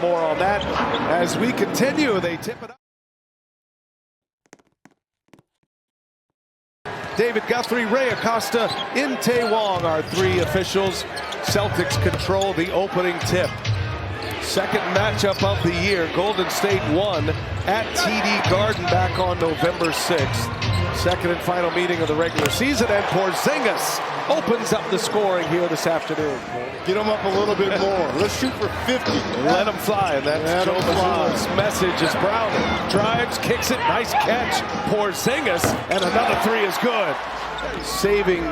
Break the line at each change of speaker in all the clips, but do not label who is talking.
more on that as we continue. They tip it up. David Guthrie, Ray Acosta, In Tae Wong are three officials. Celtics control the opening tip. Second matchup of the year. Golden State won at TD Garden back on November 6th. Second and final meeting of the regular season, and Porzingis opens up the scoring here this afternoon.
Get them up a little bit more. Let's shoot for 50.
Let them fly, and that's Joe Mazzulla's message as Brown drives, kicks it, nice catch. Porzingis, and another three is good. Saving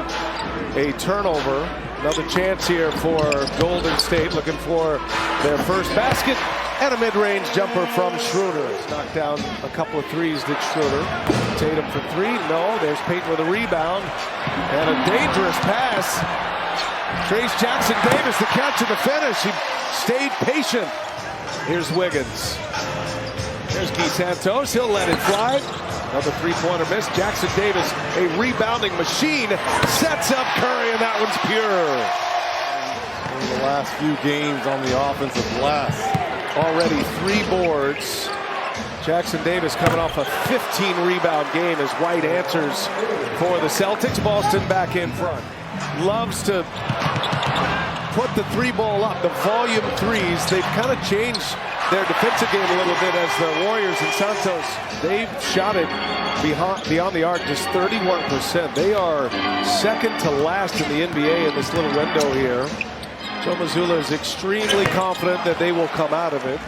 a turnover. Another chance here for Golden State, looking for their first basket, and a mid-range jumper from Schroeder. He's knocked down a couple of threes, did Schroeder. Tatum for three, no. There's Payton with a rebound, and a dangerous pass. Trace Jackson Davis, the catch and the finish. He stayed patient. Here's Wiggins. There's Guy Santos, he'll let it fly. Another three-pointer miss. Jackson Davis, a rebounding machine, sets up Curry, and that one's pure.
In the last few games on the offensive glass.
Already 3 boards. Jackson Davis coming off a 15-rebound game as White answers for the Celtics. Boston back in front. Loves to put the three ball up, the volume threes. They've kind of changed their defensive game a little bit as the Warriors and Santos, they've shot it beyond the arc just 31%. They are second to last in the NBA in this little window here. Joe Mazzulla is extremely confident that they will come out of it.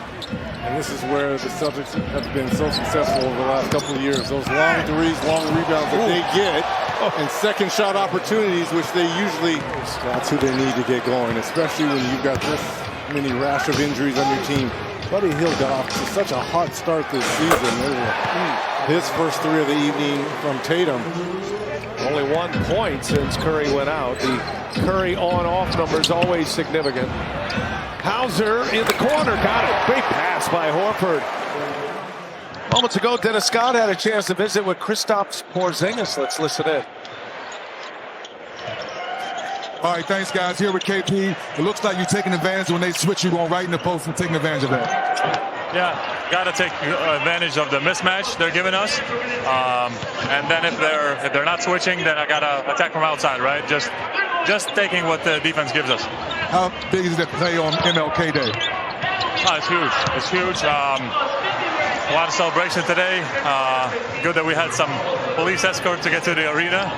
And this is where the Celtics have been so successful over the last couple of years. Those long threes, long rebounds that they get, and second shot opportunities, which they usually, that's who they need to get going, especially when you've got this many rash of injuries on your team. Buddy Hield got off to such a hot start this season. His first three of the evening from Tatum.
Only 1 point since Curry went out. The Curry on-off number is always significant. Hauser in the corner, got it. Great pass by Horford. Moments ago, Dennis Scott had a chance to visit with Kristaps Porzingis. Let's listen in.
All right, thanks, guys. Here with KP. It looks like you're taking advantage when they switch. You're going right in the post and taking advantage of that.
Yeah, got to take advantage of the mismatch they're giving us. And then if they're not switching, then I got to attack from outside, right? Just taking what the defense gives us.
How big is that play on MLK Day?
Oh, it's huge. It's huge. A lot of celebration today. Good that we had some police escort to get to the arena.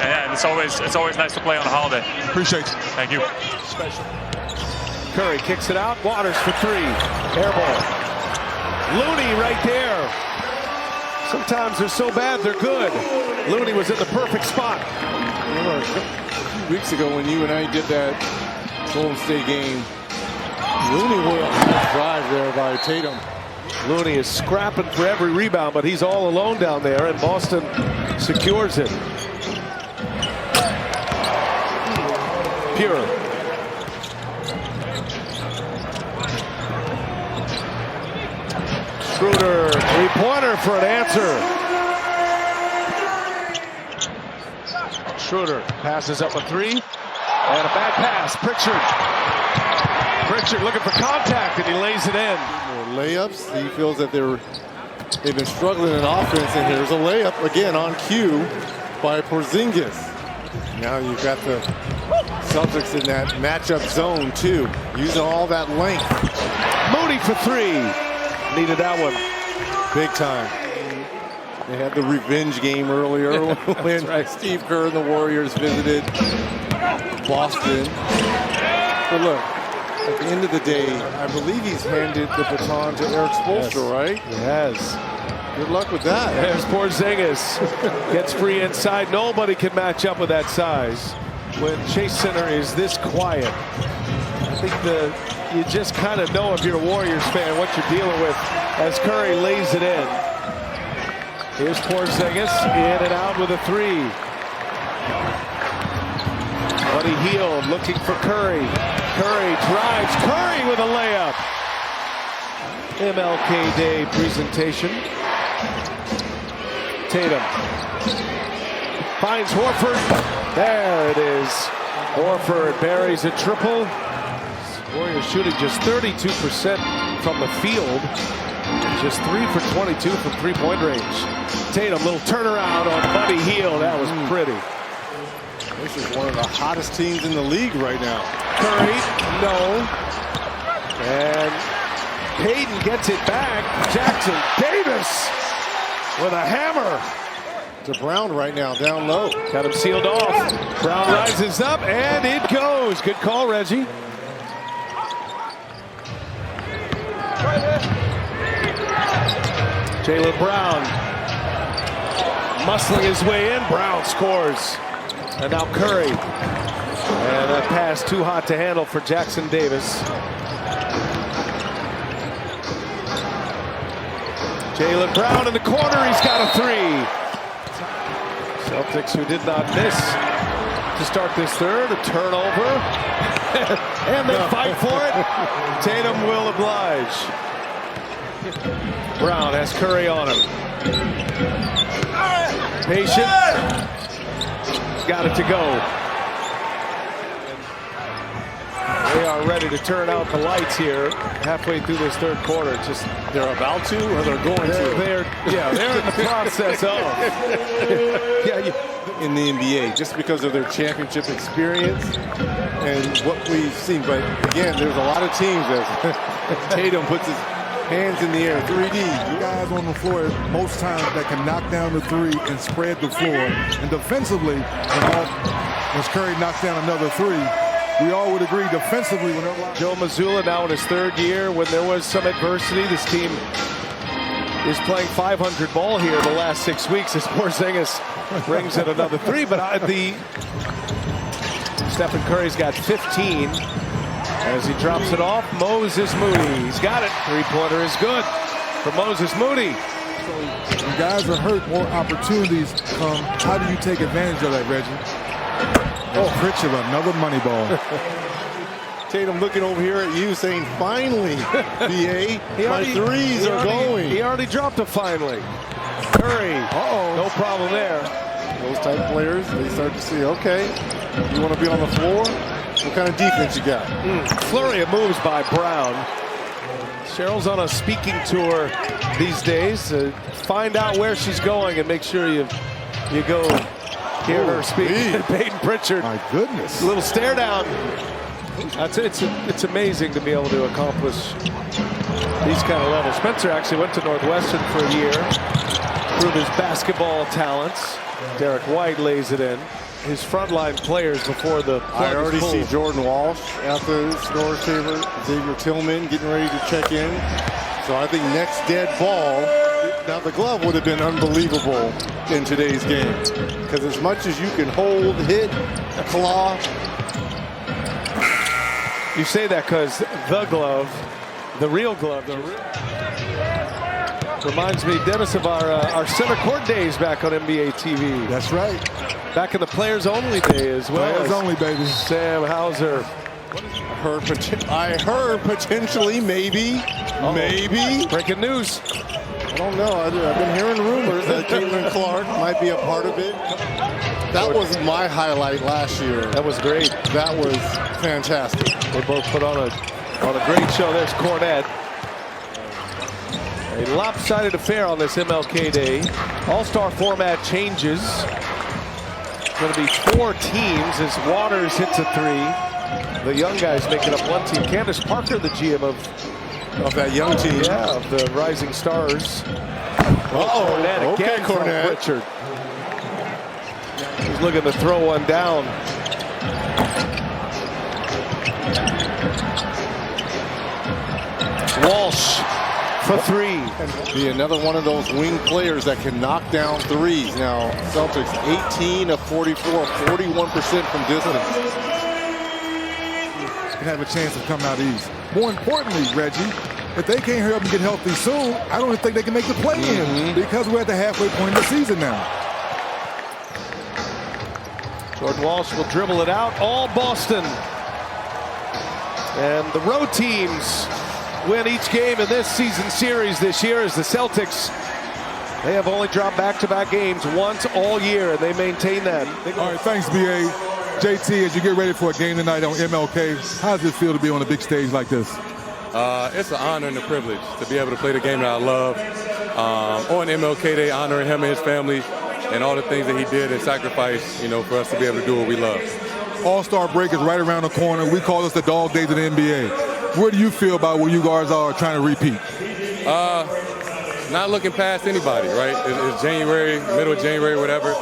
And it's always nice to play on a holiday.
Appreciate you.
Thank you.
Special. Curry kicks it out. Waters for three. Air ball. Looney right there. Sometimes they're so bad they're good. Looney was in the perfect spot.
Remember a few weeks ago when you and I did that Golden State game, Looney went on that drive there by Tatum.
Looney is scrapping for every rebound, but he's all alone down there, and Boston secures it. Pure. Schroeder, three-pointer for an answer. Schroeder passes up a three, and a bad pass. Pritchard looking for contact, and he lays it in.
More layups. He feels that they've been struggling in offense, and here's a layup again on cue by Porzingis. Now you've got the Celtics in that matchup zone too, using all that length.
Moody for three. Needed that one.
Big time. They had the revenge game earlier when Steve Kerr and the Warriors visited Boston. But look, at the end of the day, I believe he's handed the baton to Eric Spoelstra, right?
Yes.
Good luck with that.
There's Porzingis. Gets free inside. Nobody can match up with that size. When Chase Center is this quiet, I think you just kind of know if you're a Warriors fan what you're dealing with as Curry lays it in. Here's Porzingis in and out with a three. Buddy Hield looking for Curry. Curry drives. Curry with a layup. MLK Day presentation. Tatum finds Horford. There it is. Horford buries a triple. Warriors shooting just 32% from the field. Just 3 for 22 from three-point range. Tatum, little turnaround on Buddy Hield. That was pretty.
This is one of the hottest teams in the league right now.
Curry, no. And Payton gets it back. Jackson Davis with a hammer.
To Brown right now, down low.
Got him sealed off. Brown rises up, and it goes. Good call, Reggie. Jaylen Brown muscling his way in. Brown scores. And now Curry. And that pass too hot to handle for Jackson Davis. Jaylen Brown in the corner. He's got a three. Celtics, who did not miss to start this third, a turnover. And they fight for it. Tatum will oblige. Brown has Curry on him. Patient. Got it to go. They are ready to turn out the lights here halfway through this third quarter. Just
They're about to, or they're going to?
they're in the process of.
In the NBA, just because of their championship experience and what we've seen. But again, there's a lot of teams that Tatum puts his hands in the air, 3D.
Guys on the floor most times that can knock down the three and spread the floor. And defensively, when Curry knocks down another three, we all would agree defensively when they're
Joe Mazzulla now in his third year. When there was some adversity, this team is playing 500 ball here the last 6 weeks as Porzingis brings in another three. But Stephen Curry's got 15 as he drops it off. Moses Moody, he's got it. Three-pointer is good for Moses Moody.
When guys are hurt, more opportunities come. How do you take advantage of that, Reggie? Oh, Pritchard, another money ball.
Tatum looking over here at you saying, finally, BA, my threes are going.
He already dropped a finally. Curry, no problem there.
Those type of players, they start to see, okay, you want to be on the floor? What kind of defense you got?
Flurry of moves by Brown. Cheryl's on a speaking tour these days. Find out where she's going and make sure you go hear her speak. Peyton Pritchard.
My goodness.
A little stare down. It's amazing to be able to accomplish these kind of levels. Spencer actually went to Northwestern for a year, proved his basketball talents. Derek White lays it in. His frontline players before the
I already see Jordan Walsh at the scorer's table. Xavier Tillman getting ready to check in. So I think next dead ball. Now the glove would have been unbelievable in today's game, because as much as you can hold, hit, claw.
You say that because the glove, the real glove, reminds me, Dennis, of our center court days back on NBA TV.
That's right.
Back in the players only day as well.
Players only, baby.
Sam Hauser.
I heard potentially, maybe.
Breaking news.
I don't know. I've been hearing rumors that Caitlin Clark might be a part of it. That was my highlight last year.
That was great.
That was fantastic.
They both put on a great show. There's Cornette. A lopsided affair on this MLK Day. All-star format changes. It's going to be 4 teams as Waters hits a 3. The young guys making up one team. Candace Parker, the GM of
that young team.
Yeah, of the Rising Stars. Cornette again from Pritchard. He's looking to throw one down. Walsh for 3.
Be another one of those wing players that can knock down threes. Now, Celtics 18 of 44, 41% from distance.
Have a chance to come out east. More importantly, Reggie, if they can't hurry up and get healthy soon, I don't think they can make the play-in because we're at the halfway point of the season now.
Jordan Walsh will dribble it out. All Boston. And the road teams win each game in this season series this year as the Celtics. They have only dropped back-to-back games once all year, and they maintain that.
All right, thanks, B.A. JT, as you get ready for a game tonight on MLK, how does it feel to be on a big stage like this?
It's an honor and a privilege to be able to play the game that I love. On MLK Day, honoring him and his family and all the things that he did and sacrificed, you know, for us to be able to do what we love.
All-Star break is right around the corner. We call this the dog days of the NBA. Where do you feel about where you guys are trying to repeat?
Not looking past anybody, right? It's January, middle of January, whatever.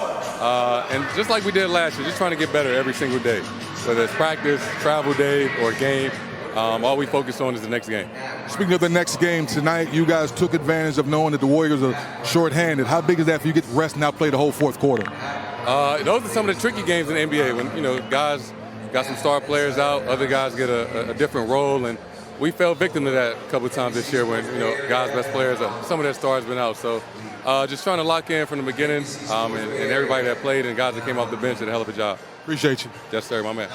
And just like we did last year, just trying to get better every single day. Whether it's practice, travel day, or game, all we focus on is the next game.
Speaking of the next game, tonight you guys took advantage of knowing that the Warriors are short-handed. How big is that for you to get rest and now play the whole fourth quarter?
Those are some of the tricky games in the NBA when, you know, guys got some star players out, other guys get a different role, and we fell victim to that a couple of times this year when, you know, guys' best players, some of their stars been out. So just trying to lock in from the beginning, and everybody that played and guys that came off the bench did a hell of a job.
Appreciate you.
Yes, sir, my man.